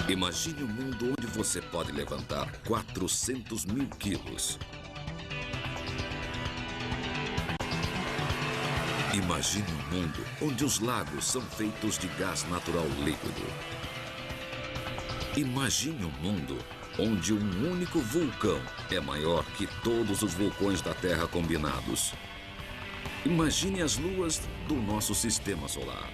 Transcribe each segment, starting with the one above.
Imagine um mundo onde você pode levantar 400 mil quilos. Imagine um mundo onde os lagos são feitos de gás natural líquido. Imagine um mundo onde um único vulcão é maior que todos os vulcões da Terra combinados. Imagine as luas do nosso sistema solar.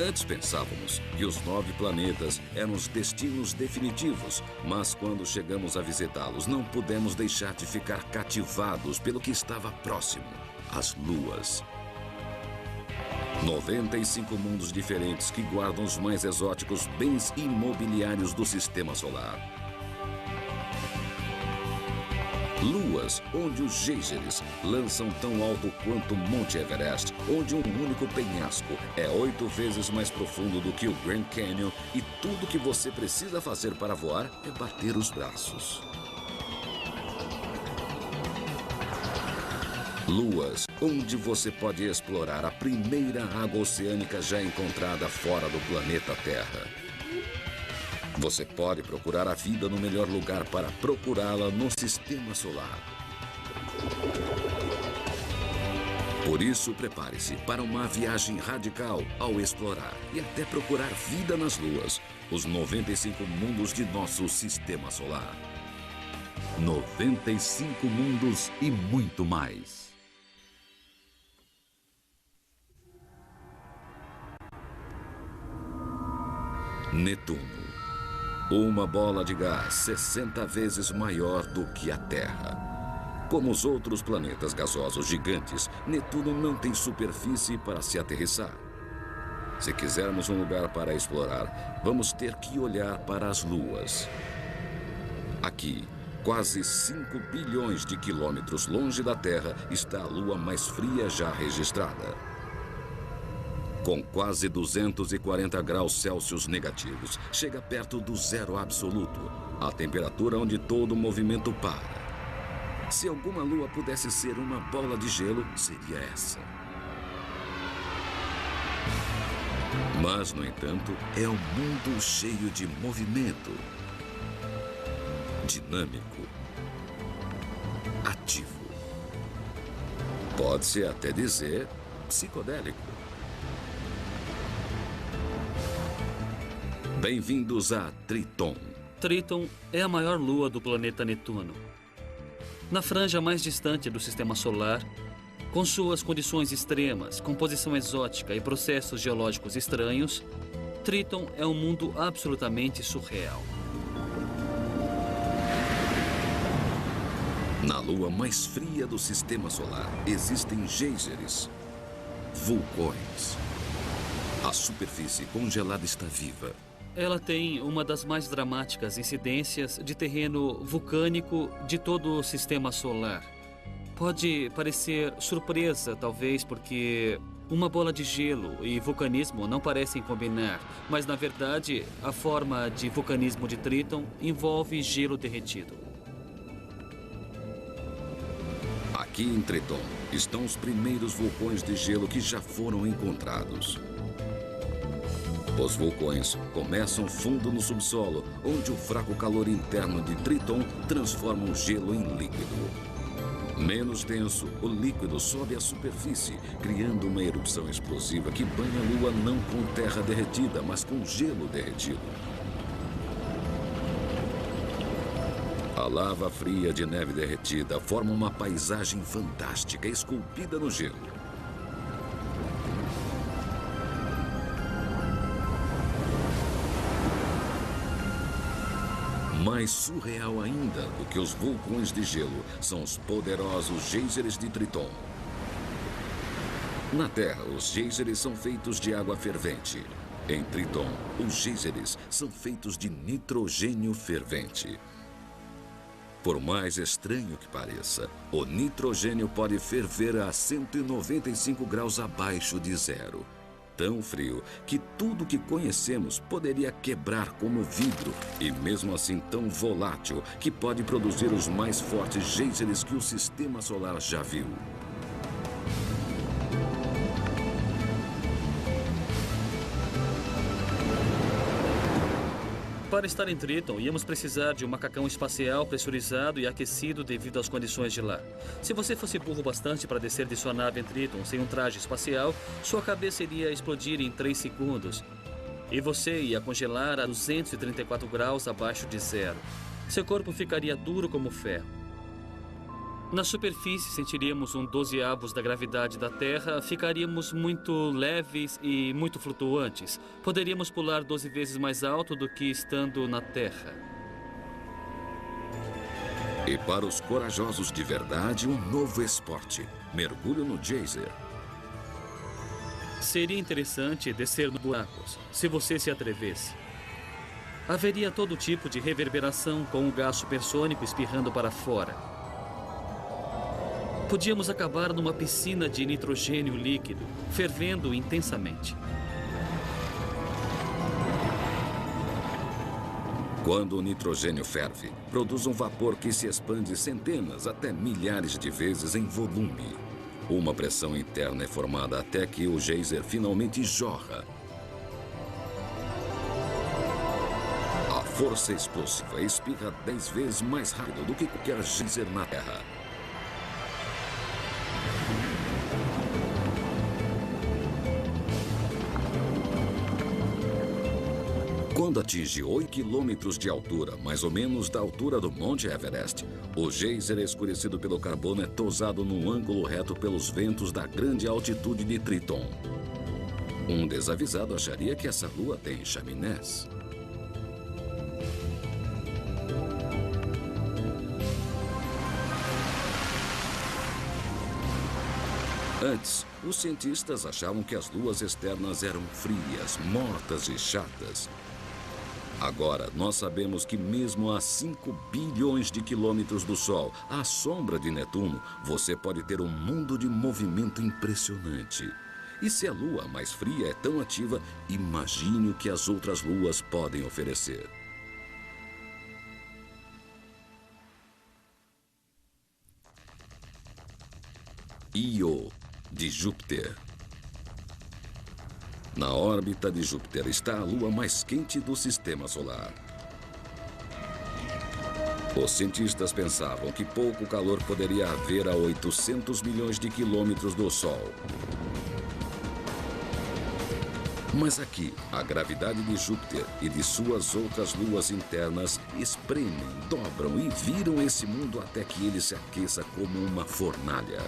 Antes pensávamos que os 9 planetas eram os destinos definitivos, mas quando chegamos a visitá-los, não pudemos deixar de ficar cativados pelo que estava próximo, as luas. 95 mundos diferentes que guardam os mais exóticos bens imobiliários do sistema solar. Luas onde os geysers lançam tão alto quanto o Monte Everest, onde um único penhasco é 8 vezes mais profundo do que o Grand Canyon e tudo que você precisa fazer para voar é bater os braços. Luas onde você pode explorar a primeira água oceânica já encontrada fora do planeta Terra. Você pode procurar a vida no melhor lugar para procurá-la no sistema solar. Por isso, prepare-se para uma viagem radical ao explorar e até procurar vida nas luas, os 95 mundos de nosso sistema solar. 95 mundos e muito mais. Netuno. Uma bola de gás 60 vezes maior do que a Terra. Como os outros planetas gasosos gigantes, Netuno não tem superfície para se aterrissar. Se quisermos um lugar para explorar, vamos ter que olhar para as luas. Aqui, quase 5 bilhões de quilômetros longe da Terra, está a lua mais fria já registrada. Com quase 240 graus Celsius negativos, chega perto do zero absoluto, a temperatura onde todo movimento para. Se alguma lua pudesse ser uma bola de gelo, seria essa. Mas, no entanto, é um mundo cheio de movimento, dinâmico, ativo. Pode-se até dizer psicodélico. Bem-vindos a Triton. Triton é a maior lua do planeta Netuno. Na franja mais distante do sistema solar, com suas condições extremas, composição exótica e processos geológicos estranhos, Triton é um mundo absolutamente surreal. Na lua mais fria do sistema solar, existem geysers, vulcões. A superfície congelada está viva. Ela tem uma das mais dramáticas incidências de terreno vulcânico de todo o sistema solar. Pode parecer surpresa, talvez, porque uma bola de gelo e vulcanismo não parecem combinar, mas, na verdade, a forma de vulcanismo de Triton envolve gelo derretido. Aqui em Triton estão os primeiros vulcões de gelo que já foram encontrados. Os vulcões começam fundo no subsolo, onde o fraco calor interno de Triton transforma o gelo em líquido. Menos denso, o líquido sobe à superfície, criando uma erupção explosiva que banha a Lua não com terra derretida, mas com gelo derretido. A lava fria de neve derretida forma uma paisagem fantástica esculpida no gelo. Mais surreal ainda do que os vulcões de gelo são os poderosos geysers de Triton. Na Terra, os geysers são feitos de água fervente. Em Triton, os geysers são feitos de nitrogênio fervente. Por mais estranho que pareça, o nitrogênio pode ferver a 195 graus abaixo de zero. Tão frio que tudo que conhecemos poderia quebrar como vidro e mesmo assim tão volátil que pode produzir os mais fortes geysers que o sistema solar já viu. Para estar em Triton, íamos precisar de um macacão espacial pressurizado e aquecido devido às condições de lá. Se você fosse burro bastante para descer de sua nave em Triton sem um traje espacial, sua cabeça iria explodir em 3 segundos. E você ia congelar a 234 graus abaixo de zero. Seu corpo ficaria duro como ferro. Na superfície, sentiríamos um 12avos da gravidade da Terra, ficaríamos muito leves e muito flutuantes. Poderíamos pular 12 vezes mais alto do que estando na Terra. E para os corajosos de verdade, um novo esporte: mergulho no geyser. Seria interessante descer nos buracos, se você se atrevesse. Haveria todo tipo de reverberação com o gás supersônico espirrando para fora. Podíamos acabar numa piscina de nitrogênio líquido, fervendo intensamente. Quando o nitrogênio ferve, produz um vapor que se expande centenas até milhares de vezes em volume. Uma pressão interna é formada até que o geyser finalmente jorra. A força explosiva espirra 10 vezes mais rápido do que qualquer geyser na Terra. Quando atinge 8 quilômetros de altura, mais ou menos da altura do Monte Everest, o geyser escurecido pelo carbono é tosado num ângulo reto pelos ventos da grande altitude de Triton. Um desavisado acharia que essa lua tem chaminés. Antes, os cientistas achavam que as luas externas eram frias, mortas e chatas. Agora, nós sabemos que mesmo a 5 bilhões de quilômetros do Sol, à sombra de Netuno, você pode ter um mundo de movimento impressionante. E se a Lua mais fria é tão ativa, imagine o que as outras luas podem oferecer. Io, de Júpiter. Na órbita de Júpiter está a lua mais quente do Sistema Solar. Os cientistas pensavam que pouco calor poderia haver a 800 milhões de quilômetros do Sol. Mas aqui, a gravidade de Júpiter e de suas outras luas internas espremem, dobram e viram esse mundo até que ele se aqueça como uma fornalha.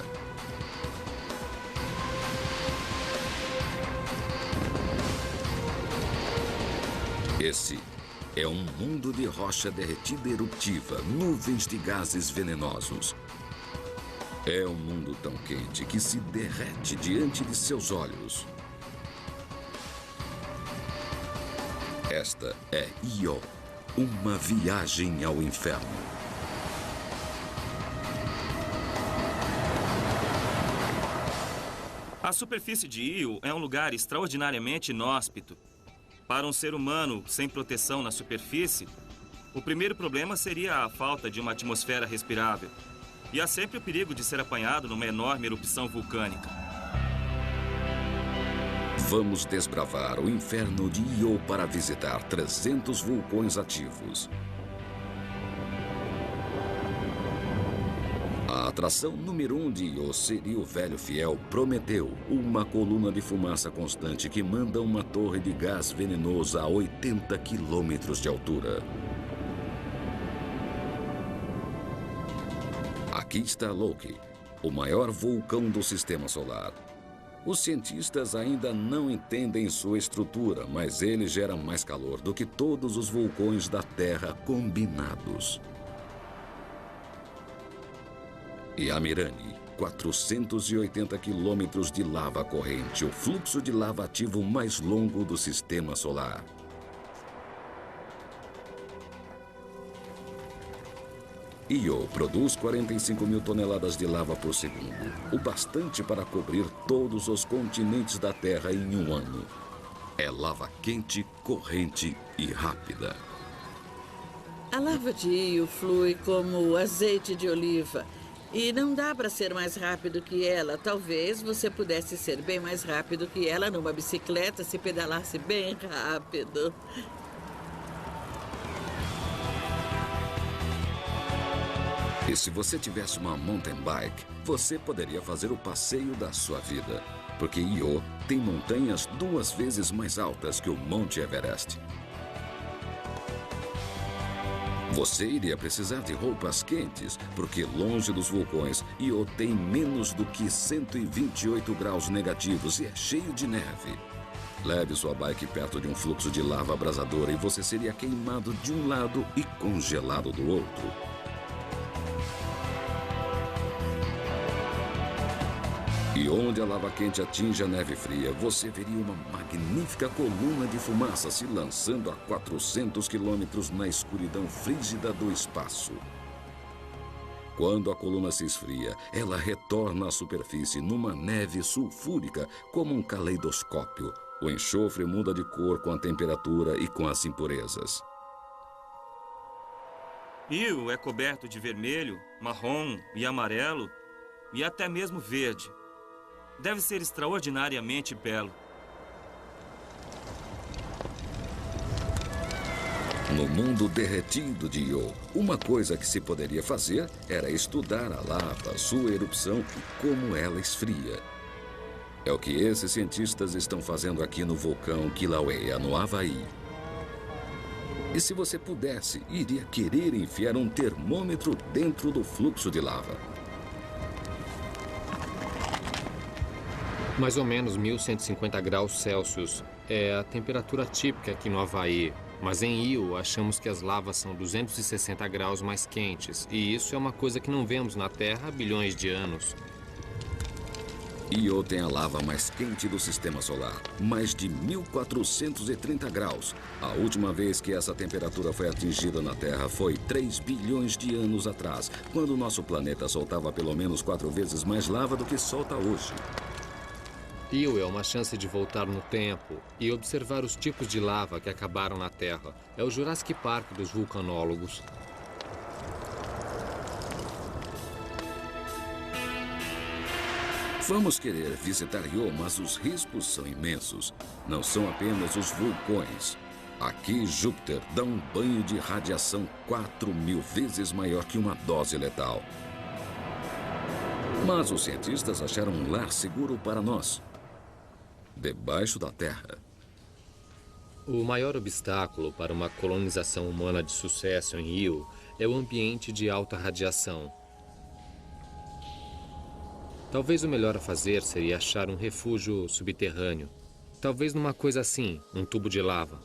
Esse é um mundo de rocha derretida eruptiva, nuvens de gases venenosos. É um mundo tão quente que se derrete diante de seus olhos. Esta é Io, uma viagem ao inferno. A superfície de Io é um lugar extraordinariamente inóspito. Para um ser humano sem proteção na superfície, o primeiro problema seria a falta de uma atmosfera respirável. E há sempre o perigo de ser apanhado numa enorme erupção vulcânica. Vamos desbravar o inferno de Io para visitar 300 vulcões ativos. A atração número 1 de Io seria o velho fiel Prometeu, uma coluna de fumaça constante que manda uma torre de gás venenoso a 80 quilômetros de altura. Aqui está Loki, o maior vulcão do Sistema Solar. Os cientistas ainda não entendem sua estrutura, mas ele gera mais calor do que todos os vulcões da Terra combinados. E Amirani, 480 quilômetros de lava corrente, o fluxo de lava ativo mais longo do Sistema Solar. Io produz 45 mil toneladas de lava por segundo, o bastante para cobrir todos os continentes da Terra em um ano. É lava quente, corrente e rápida. A lava de Io flui como azeite de oliva. E não dá para ser mais rápido que ela. Talvez você pudesse ser bem mais rápido que ela numa bicicleta se pedalasse bem rápido. E se você tivesse uma mountain bike, você poderia fazer o passeio da sua vida. Porque Io tem montanhas 2 vezes mais altas que o Monte Everest. Você iria precisar de roupas quentes, porque longe dos vulcões, Io tem menos do que 128 graus negativos e é cheio de neve. Leve sua bike perto de um fluxo de lava abrasadora e você seria queimado de um lado e congelado do outro. E onde a lava quente atinge a neve fria, você veria uma magnífica coluna de fumaça se lançando a 400 quilômetros na escuridão frígida do espaço. Quando a coluna se esfria, ela retorna à superfície numa neve sulfúrica como um caleidoscópio. O enxofre muda de cor com a temperatura e com as impurezas. Io é coberto de vermelho, marrom e amarelo e até mesmo verde. Deve ser extraordinariamente belo. No mundo derretido de Io, uma coisa que se poderia fazer era estudar a lava, sua erupção e como ela esfria. É o que esses cientistas estão fazendo aqui no vulcão Kilauea, no Havaí. E se você pudesse, iria querer enfiar um termômetro dentro do fluxo de lava. Mais ou menos 1.150 graus Celsius é a temperatura típica aqui no Havaí. Mas em Io, achamos que as lavas são 260 graus mais quentes. E isso é uma coisa que não vemos na Terra há bilhões de anos. Io tem a lava mais quente do sistema solar, mais de 1.430 graus. A última vez que essa temperatura foi atingida na Terra foi 3 bilhões de anos atrás, quando o nosso planeta soltava pelo menos 4 vezes mais lava do que solta hoje. Io é uma chance de voltar no tempo e observar os tipos de lava que acabaram na Terra. É o Jurassic Park dos vulcanólogos. Vamos querer visitar Io, mas os riscos são imensos. Não são apenas os vulcões. Aqui, Júpiter dá um banho de radiação 4.000 vezes maior que uma dose letal. Mas os cientistas acharam um lar seguro para nós. Debaixo da Terra. O maior obstáculo para uma colonização humana de sucesso em Io é o ambiente de alta radiação. Talvez o melhor a fazer seria achar um refúgio subterrâneo. Talvez numa coisa assim, um tubo de lava.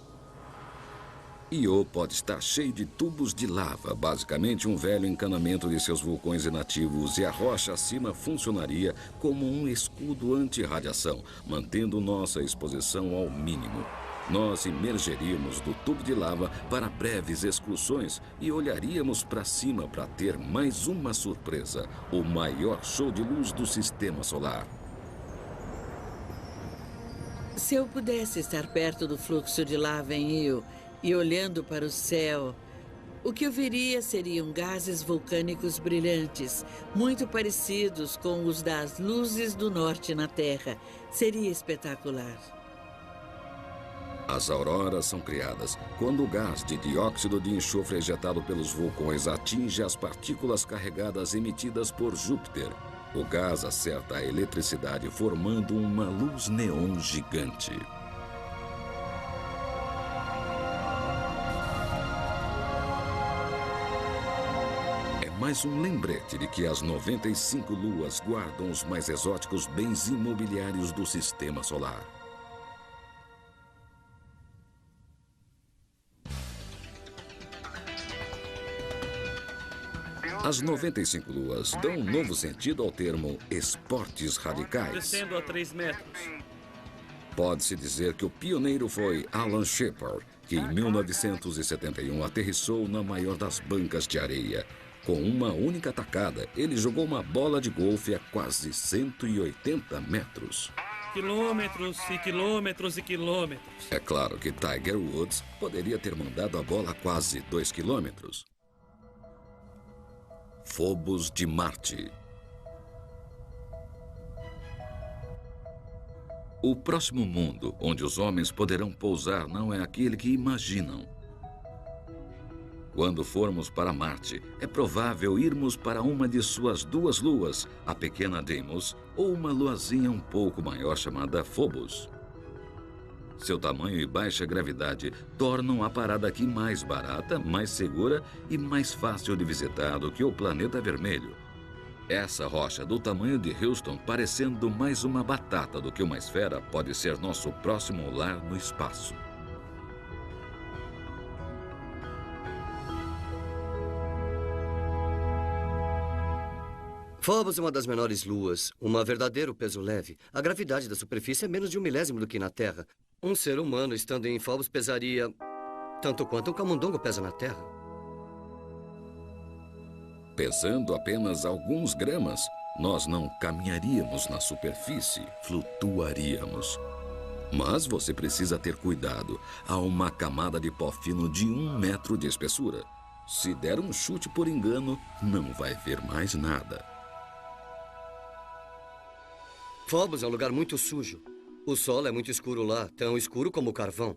Io pode estar cheio de tubos de lava, basicamente um velho encanamento de seus vulcões inativos, e a rocha acima funcionaria como um escudo anti-radiação, mantendo nossa exposição ao mínimo. Nós emergeríamos do tubo de lava para breves excursões e olharíamos para cima para ter mais uma surpresa, o maior show de luz do sistema solar. Se eu pudesse estar perto do fluxo de lava em Io e olhando para o céu, o que eu veria seriam gases vulcânicos brilhantes, muito parecidos com os das luzes do norte na Terra. Seria espetacular. As auroras são criadas quando o gás de dióxido de enxofre ejetado pelos vulcões atinge as partículas carregadas emitidas por Júpiter. O gás acerta a eletricidade, formando uma luz neon gigante. É mais um lembrete de que as 95 luas guardam os mais exóticos bens imobiliários do sistema solar. As 95 luas dão um novo sentido ao termo esportes radicais. Descendo a 3 metros. Pode-se dizer que o pioneiro foi Alan Shepard, que em 1971 aterrissou na maior das bancas de areia. Com uma única tacada, ele jogou uma bola de golfe a quase 180 metros. Quilômetros e quilômetros e quilômetros. É claro que Tiger Woods poderia ter mandado a bola a quase 2 quilômetros. Phobos de Marte. O próximo mundo onde os homens poderão pousar não é aquele que imaginam. Quando formos para Marte, é provável irmos para uma de suas 2 luas, a pequena Deimos, ou uma luazinha um pouco maior chamada Phobos. Seu tamanho e baixa gravidade tornam a parada aqui mais barata, mais segura e mais fácil de visitar do que o planeta vermelho. Essa rocha do tamanho de Houston, parecendo mais uma batata do que uma esfera, pode ser nosso próximo lar no espaço. Phobos é uma das menores luas, um verdadeiro peso leve. A gravidade da superfície é menos de 1 milésimo do que na Terra. Um ser humano estando em Phobos pesaria tanto quanto um camundongo pesa na Terra. Pesando apenas alguns gramas, nós não caminharíamos na superfície, flutuaríamos. Mas você precisa ter cuidado. Há uma camada de pó fino de 1 metro de espessura. Se der um chute por engano, não vai ver mais nada. Phobos é um lugar muito sujo. O solo é muito escuro lá, tão escuro como o carvão.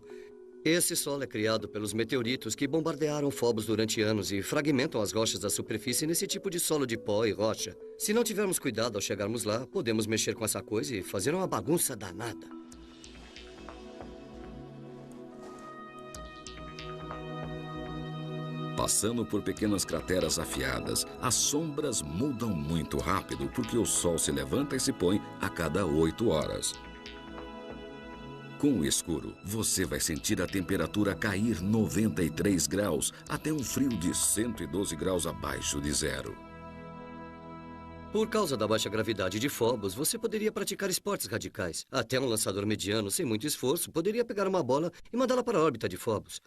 Esse solo é criado pelos meteoritos que bombardearam Phobos durante anos e fragmentam as rochas da superfície nesse tipo de solo de pó e rocha. Se não tivermos cuidado ao chegarmos lá, podemos mexer com essa coisa e fazer uma bagunça danada. Passando por pequenas crateras afiadas, as sombras mudam muito rápido porque o sol se levanta e se põe a cada 8 horas. Com o escuro, você vai sentir a temperatura cair 93 graus até um frio de 112 graus abaixo de zero. Por causa da baixa gravidade de Phobos, você poderia praticar esportes radicais. Até um lançador mediano, sem muito esforço, poderia pegar uma bola e mandá-la para a órbita de Phobos.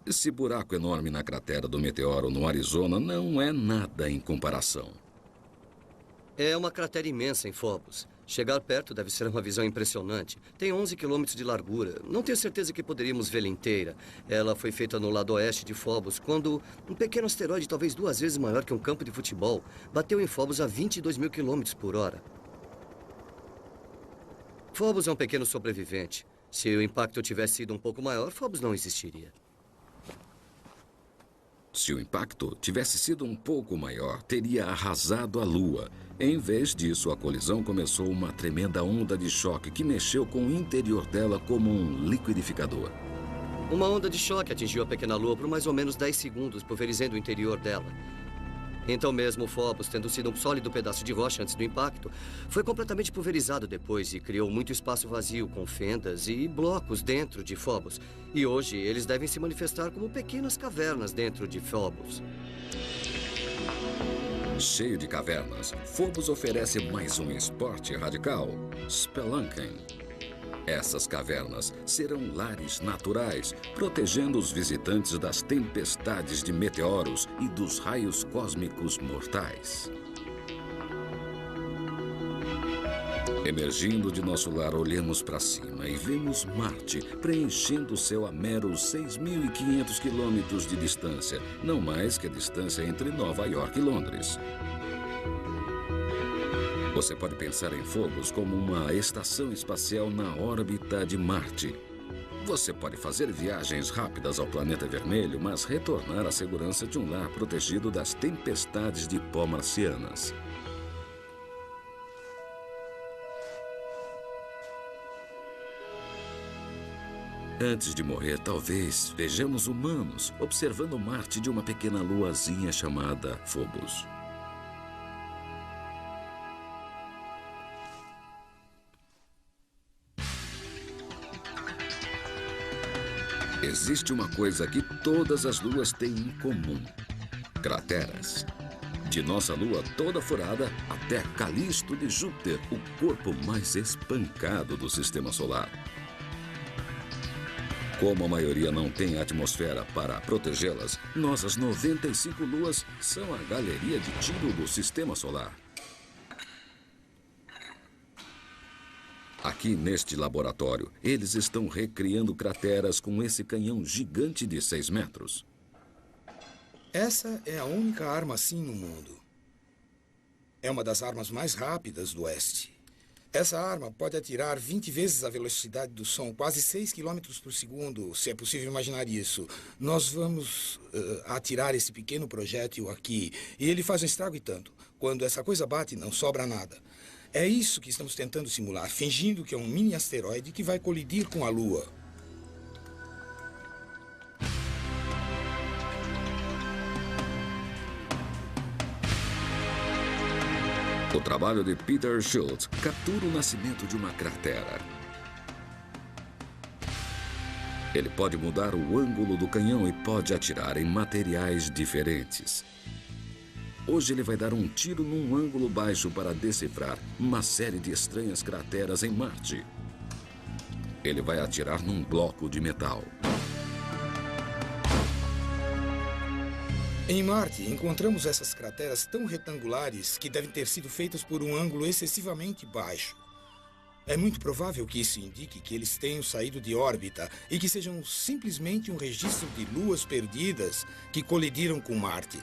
Esse buraco enorme na cratera do meteoro no Arizona não é nada em comparação. É uma cratera imensa em Phobos. Chegar perto deve ser uma visão impressionante. Tem 11 quilômetros de largura. Não tenho certeza que poderíamos vê-la inteira. Ela foi feita no lado oeste de Phobos, quando um pequeno asteroide, talvez 2 vezes maior que um campo de futebol, bateu em Phobos a 22 mil quilômetros por hora. Phobos é um pequeno sobrevivente. Se o impacto tivesse sido um pouco maior, Phobos não existiria. Se o impacto tivesse sido um pouco maior, teria arrasado a Lua. Em vez disso, a colisão começou uma tremenda onda de choque que mexeu com o interior dela como um liquidificador. Uma onda de choque atingiu a pequena Lua por mais ou menos 10 segundos, pulverizando o interior dela. Então mesmo Phobos, tendo sido um sólido pedaço de rocha antes do impacto, foi completamente pulverizado depois e criou muito espaço vazio, com fendas e blocos dentro de Phobos. E hoje eles devem se manifestar como pequenas cavernas dentro de Phobos. Cheio de cavernas, Phobos oferece mais um esporte radical, spelunking. Essas cavernas serão lares naturais, protegendo os visitantes das tempestades de meteoros e dos raios cósmicos mortais. Emergindo de nosso lar, olhamos para cima e vemos Marte preenchendo o céu a meros 6.500 quilômetros de distância, não mais que a distância entre Nova York e Londres. Você pode pensar em Phobos como uma estação espacial na órbita de Marte. Você pode fazer viagens rápidas ao planeta vermelho, mas retornar à segurança de um lar protegido das tempestades de pó marcianas. Antes de morrer, talvez vejamos humanos observando Marte de uma pequena luazinha chamada Phobos. Existe uma coisa que todas as luas têm em comum: crateras. De nossa lua toda furada até Calisto de Júpiter, o corpo mais espancado do sistema solar. Como a maioria não tem atmosfera para protegê-las, nossas 95 luas são a galeria de tiro do sistema solar. Aqui neste laboratório, eles estão recriando crateras com esse canhão gigante de 6 metros. Essa é a única arma assim no mundo. É uma das armas mais rápidas do Oeste. Essa arma pode atirar 20 vezes a velocidade do som, quase 6 km por segundo, se é possível imaginar isso. Nós vamos atirar esse pequeno projétil aqui, e ele faz um estrago e tanto. Quando essa coisa bate, não sobra nada. É isso que estamos tentando simular, fingindo que é um mini asteroide que vai colidir com a Lua. O trabalho de Peter Schultz captura o nascimento de uma cratera. Ele pode mudar o ângulo do canhão e pode atirar em materiais diferentes. Hoje ele vai dar um tiro num ângulo baixo para decifrar uma série de estranhas crateras em Marte. Ele vai atirar num bloco de metal. Em Marte, encontramos essas crateras tão retangulares que devem ter sido feitas por um ângulo excessivamente baixo. É muito provável que isso indique que eles tenham saído de órbita e que sejam simplesmente um registro de luas perdidas que colidiram com Marte.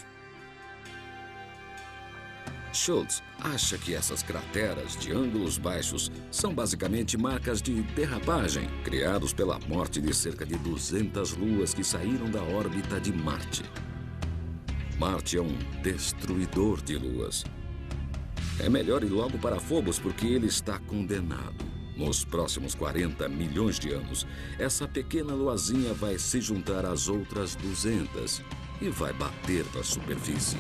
Schultz acha que essas crateras de ângulos baixos são basicamente marcas de derrapagem criados pela morte de cerca de 200 luas que saíram da órbita de Marte. Marte é um destruidor de luas. É melhor ir logo para Phobos porque ele está condenado. Nos próximos 40 milhões de anos, essa pequena luazinha vai se juntar às outras 200 e vai bater na superfície.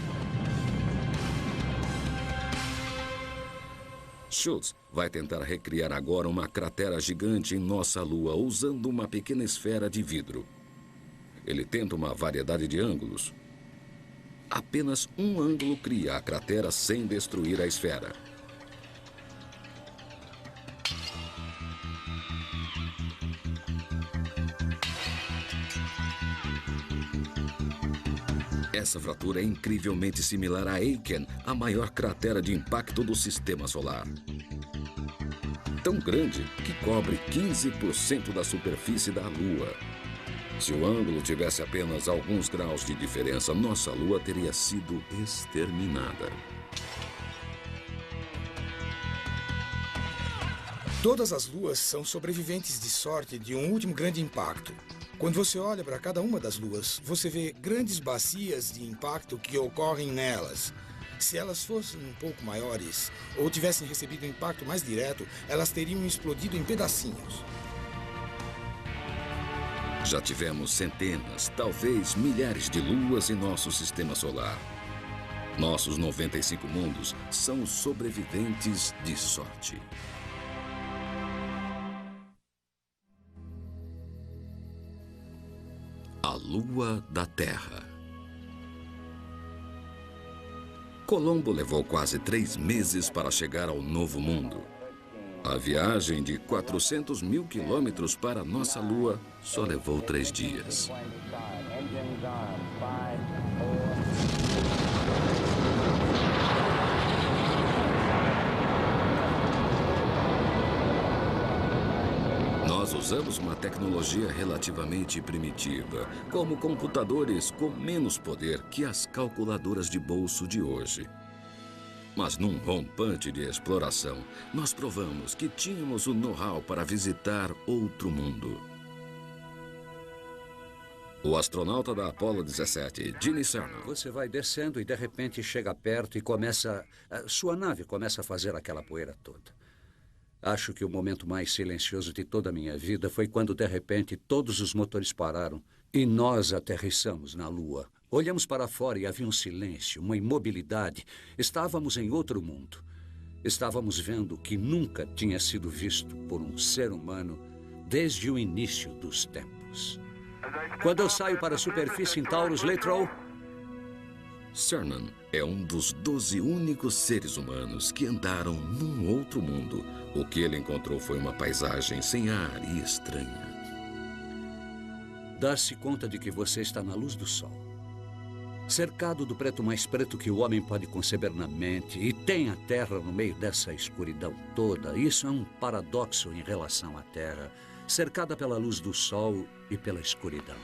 Schultz vai tentar recriar agora uma cratera gigante em nossa Lua usando uma pequena esfera de vidro. Ele tenta uma variedade de ângulos. Apenas um ângulo cria a cratera sem destruir a esfera. Essa fratura é incrivelmente similar a Aiken, a maior cratera de impacto do sistema solar. Tão grande que cobre 15% da superfície da Lua. Se o ângulo tivesse apenas alguns graus de diferença, nossa Lua teria sido exterminada. Todas as luas são sobreviventes de sorte de um último grande impacto. Quando você olha para cada uma das luas, você vê grandes bacias de impacto que ocorrem nelas. Se elas fossem um pouco maiores ou tivessem recebido um impacto mais direto, elas teriam explodido em pedacinhos. Já tivemos centenas, talvez milhares de luas em nosso sistema solar. Nossos 95 mundos são os sobreviventes de sorte. A Lua da Terra. Colombo levou quase 3 meses para chegar ao Novo Mundo. A viagem de 400 mil quilômetros para nossa Lua só levou 3 dias. Usamos uma tecnologia relativamente primitiva, como computadores com menos poder que as calculadoras de bolso de hoje. Mas num rompante de exploração, nós provamos que tínhamos o know-how para visitar outro mundo. O astronauta da Apollo 17, Gene Cernan. Você vai descendo e de repente chega perto e sua nave começa a fazer aquela poeira toda. Acho que o momento mais silencioso de toda a minha vida foi quando de repente todos os motores pararam e nós aterrissamos na Lua. Olhamos para fora e havia um silêncio, uma imobilidade. Estávamos em outro mundo. Estávamos vendo o que nunca tinha sido visto por um ser humano desde o início dos tempos. Quando eu saio para a superfície em Taurus Latrow... Cernan é um dos 12 únicos seres humanos que andaram num outro mundo. O que ele encontrou foi uma paisagem sem ar e estranha. Dar-se conta de que você está na luz do sol, cercado do preto mais preto que o homem pode conceber na mente, e tem a Terra no meio dessa escuridão toda. Isso é um paradoxo em relação à Terra, cercada pela luz do sol e pela escuridão.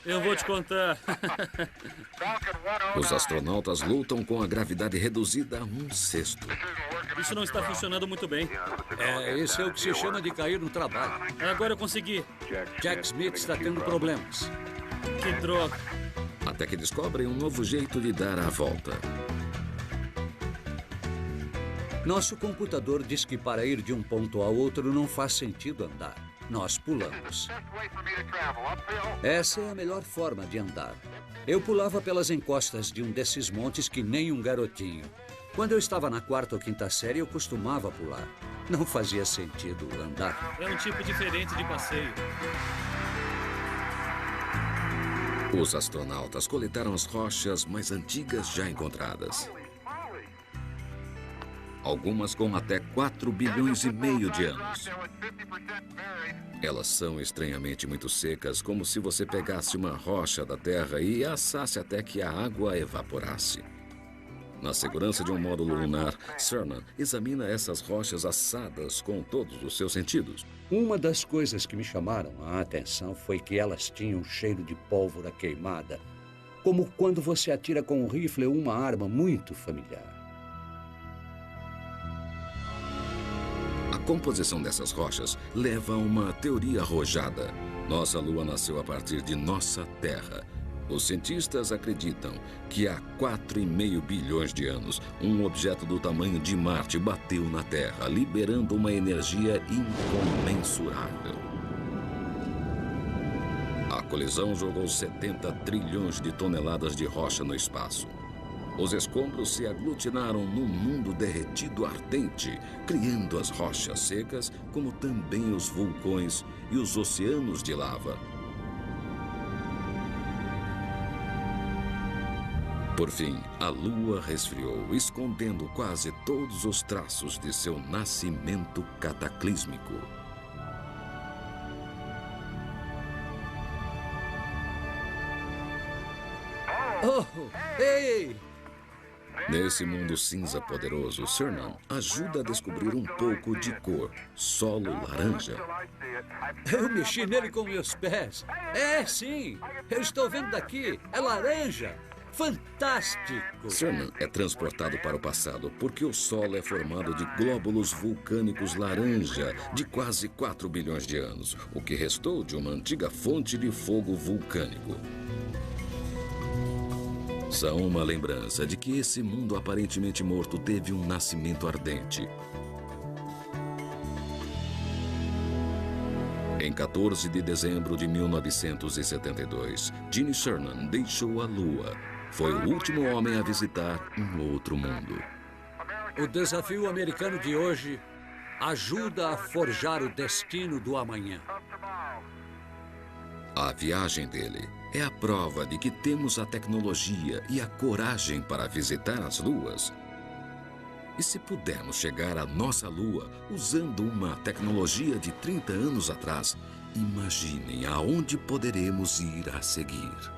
Eu vou te contar. Os astronautas lutam com a gravidade reduzida a 1/6. Isso não está funcionando muito bem. Esse é o que se chama de cair no trabalho. Agora eu consegui. Jack Smith está tendo problemas. Que droga. Até que descobrem um novo jeito de dar a volta. Nosso computador diz que para ir de um ponto ao outro não faz sentido andar. Nós pulamos. Essa é a melhor forma de andar. Eu pulava pelas encostas de um desses montes que nem um garotinho. Quando eu estava na 4ª ou 5ª série, eu costumava pular. Não fazia sentido andar. É um tipo diferente de passeio. Os astronautas coletaram as rochas mais antigas já encontradas. Algumas com até 4,5 bilhões de anos. Elas são estranhamente muito secas, como se você pegasse uma rocha da Terra e assasse até que a água evaporasse. Na segurança de um módulo lunar, Cernan examina essas rochas assadas com todos os seus sentidos. Uma das coisas que me chamaram a atenção foi que elas tinham um cheiro de pólvora queimada, como quando você atira com um rifle ou uma arma muito familiar. A composição dessas rochas leva a uma teoria arrojada. Nossa Lua nasceu a partir de nossa Terra. Os cientistas acreditam que há 4,5 bilhões de anos, um objeto do tamanho de Marte bateu na Terra, liberando uma energia incomensurável. A colisão jogou 70 trilhões de toneladas de rocha no espaço. Os escombros se aglutinaram num mundo derretido ardente, criando as rochas secas, como também os vulcões e os oceanos de lava. Por fim, a Lua resfriou, escondendo quase todos os traços de seu nascimento cataclísmico. Oh, ei! Nesse mundo cinza poderoso, Cernan ajuda a descobrir um pouco de cor, solo laranja. Eu mexi nele com meus pés. É, sim. Eu estou vendo daqui. É laranja. Fantástico! Cernan é transportado para o passado porque o solo é formado de glóbulos vulcânicos laranja de quase 4 bilhões de anos, o que restou de uma antiga fonte de fogo vulcânico. São uma lembrança de que esse mundo aparentemente morto teve um nascimento ardente. Em 14 de dezembro de 1972, Gene Cernan deixou a Lua. Foi o último homem a visitar um outro mundo. O desafio americano de hoje ajuda a forjar o destino do amanhã. A viagem dele é a prova de que temos a tecnologia e a coragem para visitar as luas. E se pudermos chegar à nossa Lua usando uma tecnologia de 30 anos atrás, imaginem aonde poderemos ir a seguir.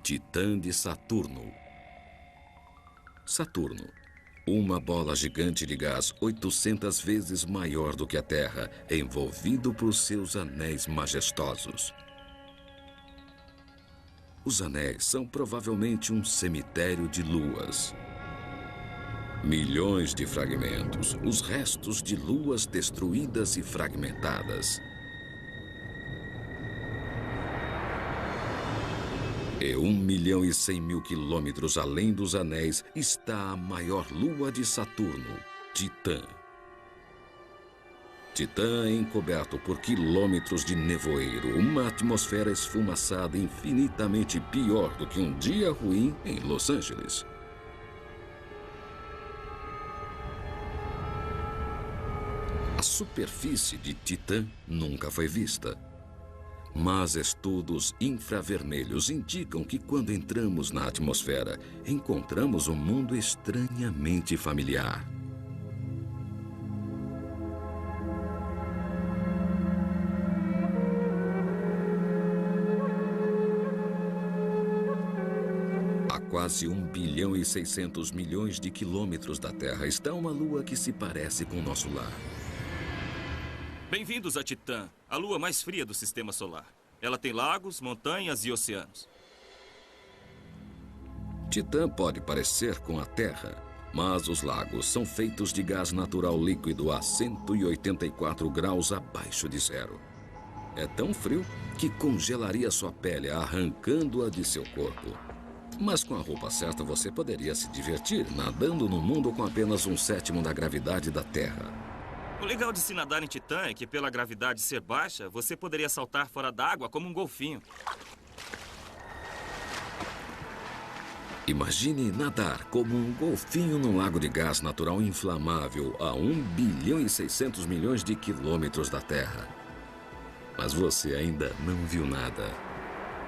Titã de Saturno. Saturno Uma bola gigante de gás 800 vezes maior do que a Terra, envolvido por seus anéis majestosos. Os anéis são provavelmente um cemitério de luas. Milhões de fragmentos, os restos de luas destruídas e fragmentadas. E 1.100.000 quilômetros além dos anéis está a maior lua de Saturno, Titã. Titã é encoberto por quilômetros de nevoeiro, uma atmosfera esfumaçada infinitamente pior do que um dia ruim em Los Angeles. A superfície de Titã nunca foi vista. Mas estudos infravermelhos indicam que quando entramos na atmosfera, encontramos um mundo estranhamente familiar. A quase 1,6 bilhão de quilômetros da Terra está uma lua que se parece com nosso lar. Bem-vindos a Titã, a lua mais fria do sistema solar. Ela tem lagos, montanhas e oceanos. Titã pode parecer com a Terra, mas os lagos são feitos de gás natural líquido a 184 graus abaixo de zero. É tão frio que congelaria sua pele, arrancando-a de seu corpo. Mas com a roupa certa você poderia se divertir nadando no mundo com apenas 1/7 da gravidade da Terra. O legal de se nadar em Titã é que, pela gravidade ser baixa, você poderia saltar fora d'água como um golfinho. Imagine nadar como um golfinho num lago de gás natural inflamável a 1,6 bilhão de quilômetros da Terra. Mas você ainda não viu nada.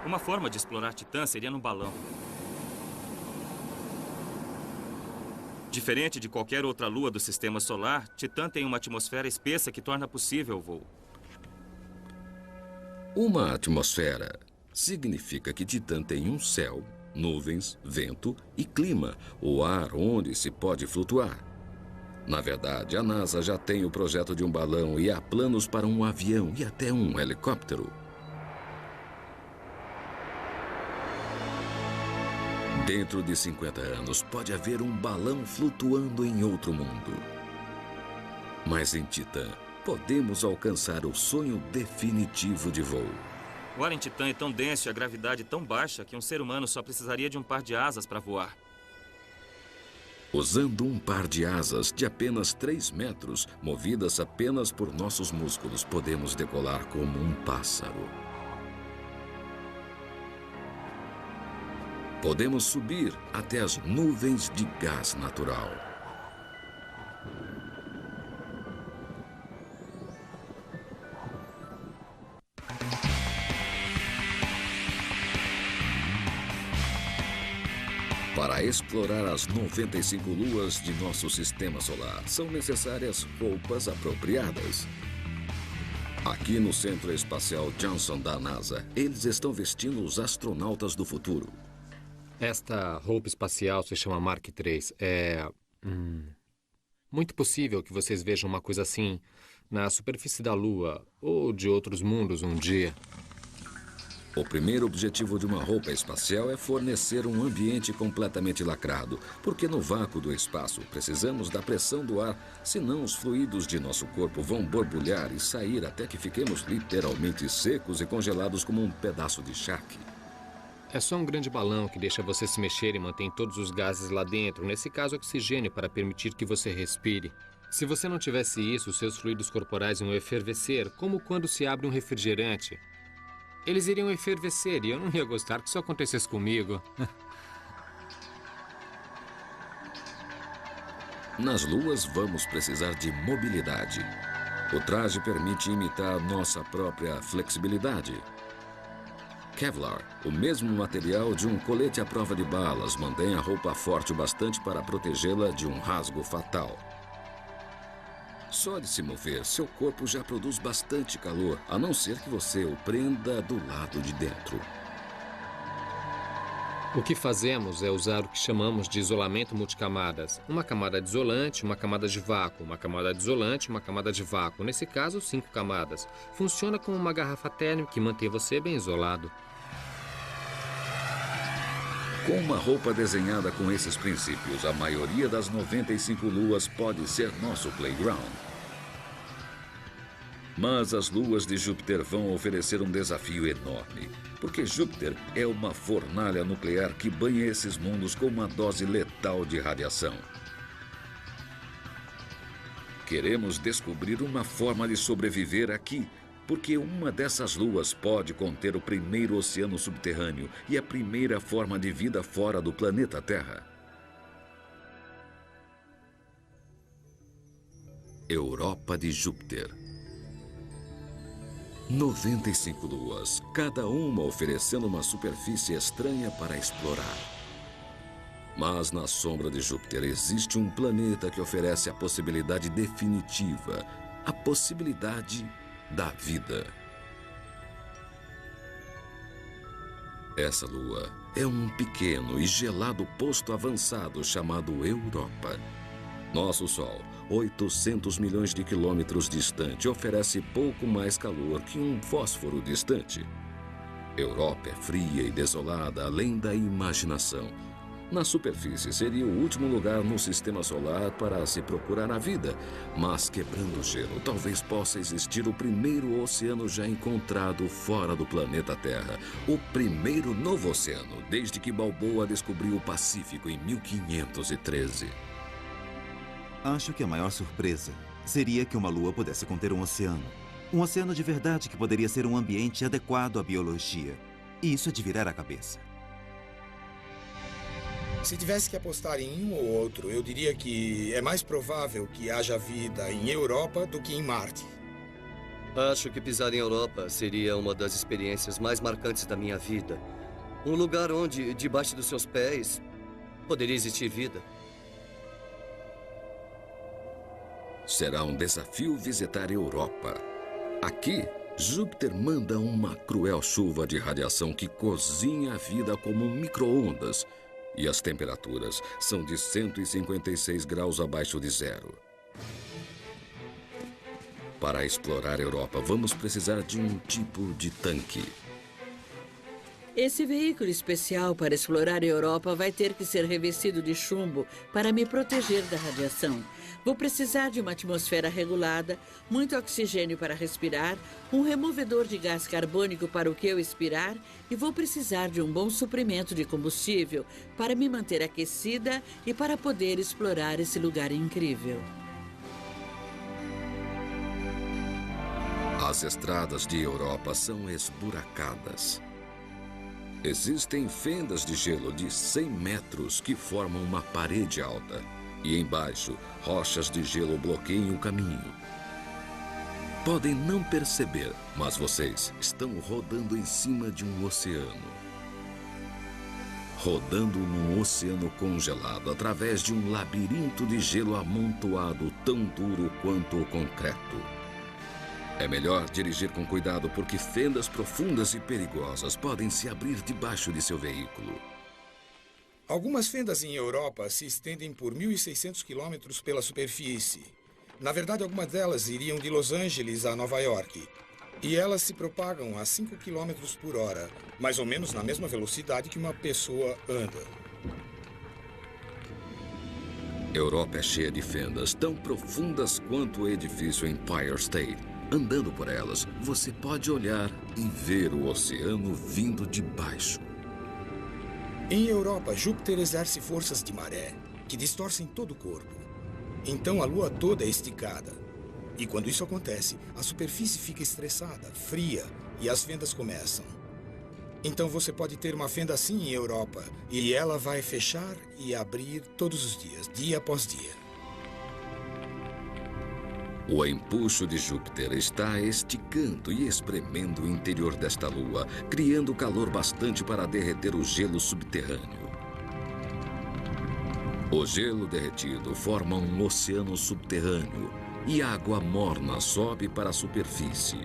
Uma forma de explorar Titã seria num balão. Diferente de qualquer outra lua do sistema solar, Titã tem uma atmosfera espessa que torna possível o voo. Uma atmosfera significa que Titã tem um céu, nuvens, vento e clima, o ar onde se pode flutuar. Na verdade, a NASA já tem o projeto de um balão e há planos para um avião e até um helicóptero. Dentro de 50 anos, pode haver um balão flutuando em outro mundo. Mas em Titã, podemos alcançar o sonho definitivo de voo. O ar em Titã é tão denso e a gravidade tão baixa que um ser humano só precisaria de um par de asas para voar. Usando um par de asas de apenas 3 metros, movidas apenas por nossos músculos, podemos decolar como um pássaro. Podemos subir até as nuvens de gás natural. Para explorar as 95 luas de nosso sistema solar, são necessárias roupas apropriadas. Aqui no Centro Espacial Johnson da NASA, eles estão vestindo os astronautas do futuro. Esta roupa espacial se chama Mark III. É muito possível que vocês vejam uma coisa assim na superfície da Lua ou de outros mundos um dia. O primeiro objetivo de uma roupa espacial é fornecer um ambiente completamente lacrado, porque no vácuo do espaço precisamos da pressão do ar, senão os fluidos de nosso corpo vão borbulhar e sair até que fiquemos literalmente secos e congelados como um pedaço de charque. É só um grande balão que deixa você se mexer e mantém todos os gases lá dentro, nesse caso oxigênio, para permitir que você respire. Se você não tivesse isso, seus fluidos corporais iam efervescer, como quando se abre um refrigerante. Eles iriam efervescer e eu não ia gostar que isso acontecesse comigo. Nas luas, vamos precisar de mobilidade. O traje permite imitar nossa própria flexibilidade. Kevlar, o mesmo material de um colete à prova de balas, mantém a roupa forte o bastante para protegê-la de um rasgo fatal. Só de se mover, seu corpo já produz bastante calor, a não ser que você o prenda do lado de dentro. O que fazemos é usar o que chamamos de isolamento multicamadas. Uma camada de isolante, uma camada de vácuo, uma camada de isolante, uma camada de vácuo. Nesse caso, 5 camadas. Funciona como uma garrafa térmica que mantém você bem isolado. Com uma roupa desenhada com esses princípios, a maioria das 95 luas pode ser nosso playground. Mas as luas de Júpiter vão oferecer um desafio enorme, porque Júpiter é uma fornalha nuclear que banha esses mundos com uma dose letal de radiação. Queremos descobrir uma forma de sobreviver aqui, porque uma dessas luas pode conter o primeiro oceano subterrâneo e a primeira forma de vida fora do planeta Terra. Europa de Júpiter. 95 luas, cada uma oferecendo uma superfície estranha para explorar. Mas na sombra de Júpiter existe um planeta que oferece a possibilidade definitiva, a possibilidade da vida. Essa lua é um pequeno e gelado posto avançado chamado Europa. Nosso Sol, 800 milhões de quilômetros distante, oferece pouco mais calor que um fósforo distante. Europa é fria e desolada, além da imaginação. Na superfície, seria o último lugar no sistema solar para se procurar a vida. Mas quebrando o gelo, talvez possa existir o primeiro oceano já encontrado fora do planeta Terra. O primeiro novo oceano, desde que Balboa descobriu o Pacífico em 1513. Acho que a maior surpresa seria que uma lua pudesse conter um oceano. Um oceano de verdade que poderia ser um ambiente adequado à biologia. E isso é de virar a cabeça. Se tivesse que apostar em um ou outro, eu diria que é mais provável que haja vida em Europa do que em Marte. Acho que pisar em Europa seria uma das experiências mais marcantes da minha vida. Um lugar onde, debaixo dos seus pés, poderia existir vida. Será um desafio visitar a Europa. Aqui, Júpiter manda uma cruel chuva de radiação que cozinha a vida como micro-ondas. E as temperaturas são de 156 graus abaixo de zero. Para explorar a Europa, vamos precisar de um tipo de tanque. Esse veículo especial para explorar a Europa vai ter que ser revestido de chumbo para me proteger da radiação. Vou precisar de uma atmosfera regulada, muito oxigênio para respirar, um removedor de gás carbônico para o que eu expirar e vou precisar de um bom suprimento de combustível para me manter aquecida e para poder explorar esse lugar incrível. As estradas de Europa são esburacadas. Existem fendas de gelo de 100 metros que formam uma parede alta. E embaixo, rochas de gelo bloqueiam o caminho. Podem não perceber, mas vocês estão rodando em cima de um oceano. Rodando num oceano congelado através de um labirinto de gelo amontoado tão duro quanto o concreto. É melhor dirigir com cuidado porque fendas profundas e perigosas podem se abrir debaixo de seu veículo. Algumas fendas em Europa se estendem por 1.600 quilômetros pela superfície. Na verdade, algumas delas iriam de Los Angeles a Nova York. E elas se propagam a 5 quilômetros por hora, mais ou menos na mesma velocidade que uma pessoa anda. Europa é cheia de fendas tão profundas quanto o edifício Empire State. Andando por elas, você pode olhar e ver o oceano vindo de baixo. Em Europa, Júpiter exerce forças de maré que distorcem todo o corpo. Então a Lua toda é esticada. E quando isso acontece, a superfície fica estressada, fria, e as fendas começam. Então você pode ter uma fenda assim em Europa, e ela vai fechar e abrir todos os dias, dia após dia. O empuxo de Júpiter está esticando e espremendo o interior desta lua, criando calor bastante para derreter o gelo subterrâneo. O gelo derretido forma um oceano subterrâneo e água morna sobe para a superfície.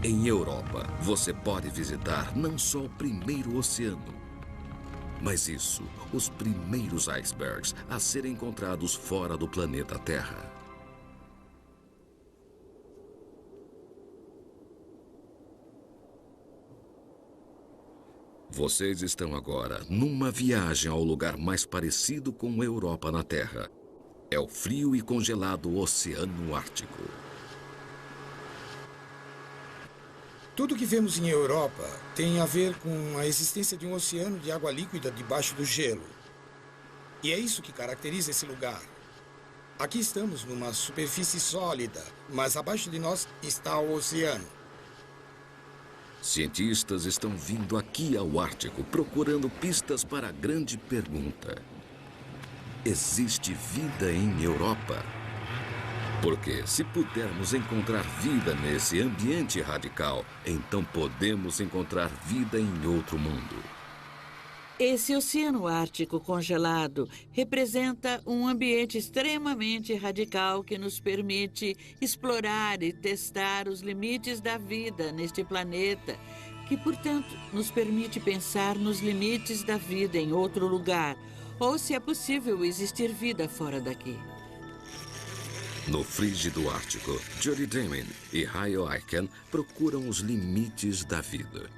Em Europa, você pode visitar não só o primeiro oceano, Mas isso, os primeiros icebergs a serem encontrados fora do planeta Terra. Vocês estão agora numa viagem ao lugar mais parecido com a Europa na Terra. É o frio e congelado Oceano Ártico. Tudo que vemos em Europa tem a ver com a existência de um oceano de água líquida debaixo do gelo. E é isso que caracteriza esse lugar. Aqui estamos numa superfície sólida, mas abaixo de nós está o oceano. Cientistas estão vindo aqui ao Ártico procurando pistas para a grande pergunta: existe vida em Europa? Porque se pudermos encontrar vida nesse ambiente radical, então podemos encontrar vida em outro mundo. Esse Oceano Ártico congelado representa um ambiente extremamente radical que nos permite explorar e testar os limites da vida neste planeta, que, portanto, nos permite pensar nos limites da vida em outro lugar, ou se é possível existir vida fora daqui. No frígido Ártico, Jody Damon e Hayo Aiken procuram os limites da vida.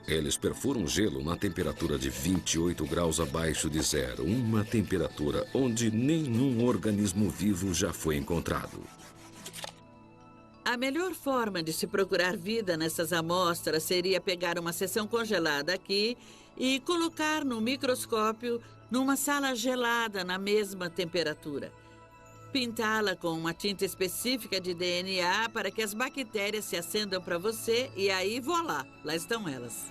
Eles perfuram gelo na temperatura de 28 graus abaixo de zero, uma temperatura onde nenhum organismo vivo já foi encontrado. A melhor forma de se procurar vida nessas amostras seria pegar uma seção congelada aqui e colocar no microscópio numa sala gelada na mesma temperatura. Pintá-la com uma tinta específica de DNA para que as bactérias se acendam para você e aí, voilá, lá estão elas.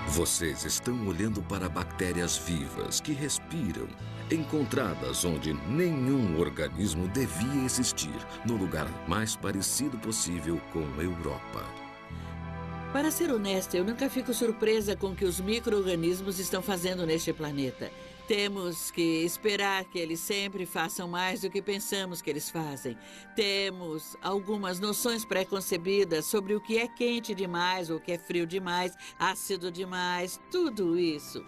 Vocês estão olhando para bactérias vivas que respiram, encontradas onde nenhum organismo devia existir, no lugar mais parecido possível com a Europa. Para ser honesta, eu nunca fico surpresa com o que os micro-organismos estão fazendo neste planeta. Temos que esperar que eles sempre façam mais do que pensamos que eles fazem. Temos algumas noções pré-concebidas sobre o que é quente demais, ou o que é frio demais, ácido demais, tudo isso.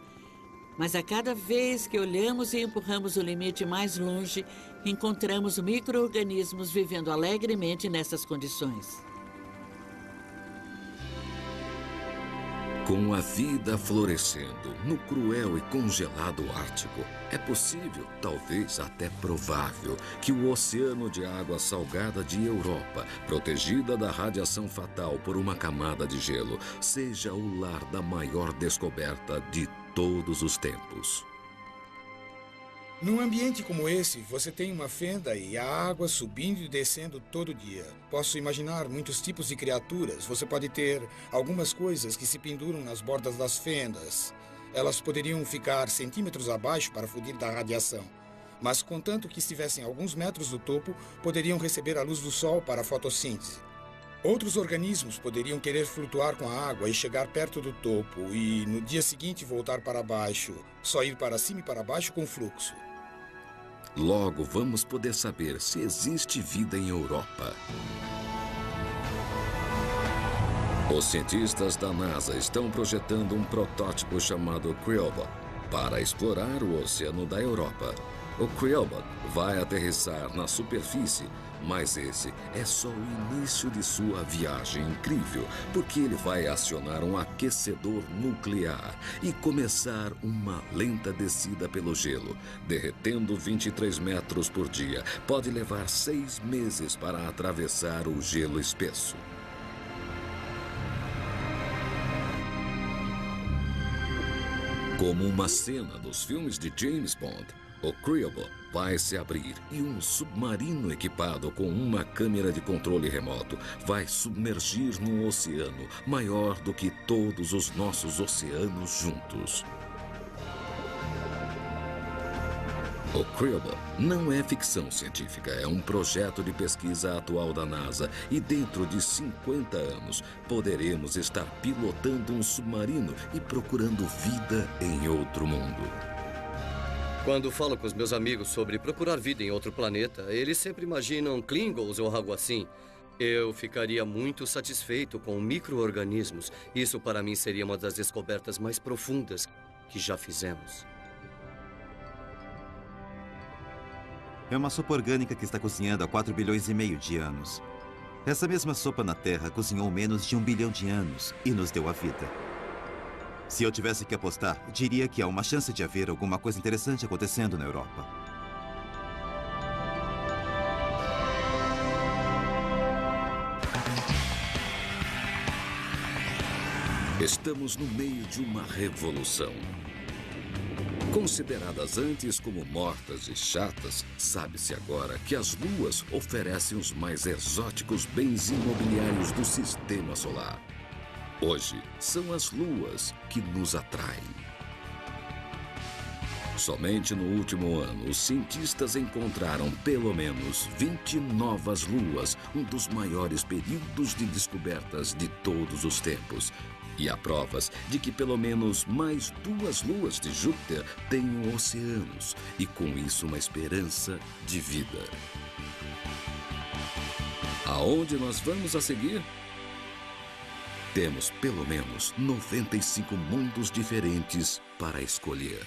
Mas a cada vez que olhamos e empurramos o limite mais longe, encontramos micro-organismos vivendo alegremente nessas condições. Com a vida florescendo no cruel e congelado Ártico, é possível, talvez até provável, que o oceano de água salgada de Europa, protegida da radiação fatal por uma camada de gelo, seja o lar da maior descoberta de todos os tempos. Num ambiente como esse, você tem uma fenda e a água subindo e descendo todo dia. Posso imaginar muitos tipos de criaturas. Você pode ter algumas coisas que se penduram nas bordas das fendas. Elas poderiam ficar centímetros abaixo para fugir da radiação. Mas, contanto que estivessem alguns metros do topo, poderiam receber a luz do sol para a fotossíntese. Outros organismos poderiam querer flutuar com a água e chegar perto do topo e, no dia seguinte, voltar para baixo. Só ir para cima e para baixo com fluxo. Logo vamos poder saber se existe vida em Europa. Os cientistas da NASA estão projetando um protótipo chamado Creelbot para explorar o oceano da Europa. O Creelbot vai aterrissar na superfície, mas esse é só o início de sua viagem incrível, porque ele vai acionar um aquecedor nuclear e começar uma lenta descida pelo gelo, derretendo 23 metros por dia. Pode levar 6 meses para atravessar o gelo espesso. Como uma cena dos filmes de James Bond, o Creelbot vai se abrir e um submarino equipado com uma câmera de controle remoto vai submergir num oceano maior do que todos os nossos oceanos juntos. O Creelbot não é ficção científica, é um projeto de pesquisa atual da NASA e dentro de 50 anos poderemos estar pilotando um submarino e procurando vida em outro mundo. Quando falo com os meus amigos sobre procurar vida em outro planeta, eles sempre imaginam Klingons ou algo assim. Eu ficaria muito satisfeito com micro-organismos. Isso, para mim, seria uma das descobertas mais profundas que já fizemos. É uma sopa orgânica que está cozinhando há 4,5 bilhões de anos. Essa mesma sopa na Terra cozinhou menos de 1 bilhão de anos e nos deu a vida. Se eu tivesse que apostar, diria que há uma chance de haver alguma coisa interessante acontecendo na Europa. Estamos no meio de uma revolução. Consideradas antes como mortas e chatas, sabe-se agora que as luas oferecem os mais exóticos bens imobiliários do sistema solar. Hoje, são as luas que nos atraem. Somente no último ano, os cientistas encontraram pelo menos 20 novas luas, um dos maiores períodos de descobertas de todos os tempos. E há provas de que pelo menos mais 2 luas de Júpiter têm oceanos e com isso uma esperança de vida. Aonde nós vamos a seguir? Temos pelo menos 95 mundos diferentes para escolher.